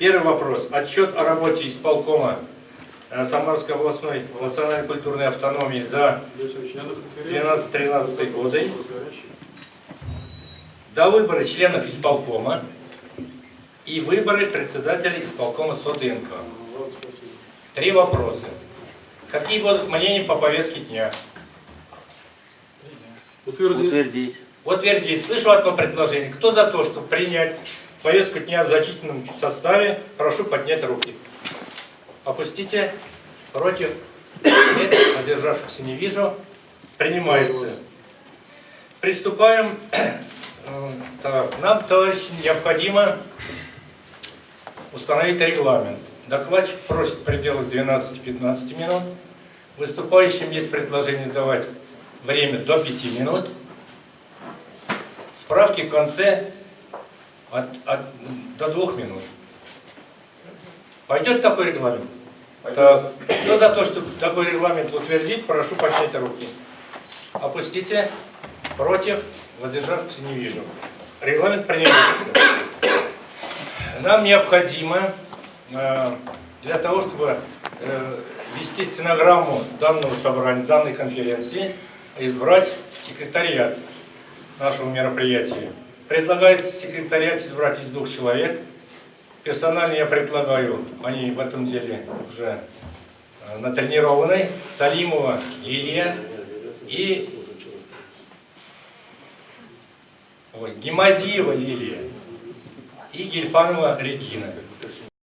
Первый вопрос. Отчет о работе исполкома Самарской областной национальной культурной автономии за 12-13 годы. До выбора членов исполкома и выборы председателя исполкома СОТ-НК. 3 вопроса. Какие будут мнения по повестке дня? Утвердить. Утвердить. Слышу одно предложение. Кто за то, чтобы принять повестку дня в значительном составе, прошу поднять руки. Опустите. Против? Нет. Воздержавшихся не вижу. Принимается. Приступаем. Так, нам, товарищи, необходимо установить регламент. Докладчик просит в пределах 12-15 минут. Выступающим есть предложение давать время до 5 минут. Справки в конце до 2 минут. Пойдет такой регламент? Так, кто за то, чтобы такой регламент утвердить, прошу поднять руки. Опустите. Против? Воздержавшихся не вижу. Регламент принимается. Нам необходимо для того, чтобы вести стенограмму данного собрания, данной конференции, избрать секретариат нашего мероприятия. Предлагается секретариат избрать из 2 человек. Персонально я предлагаю, они в этом деле уже натренированы, Салимова Лилия и Гемазиева Лилия и Гельфанова Регина.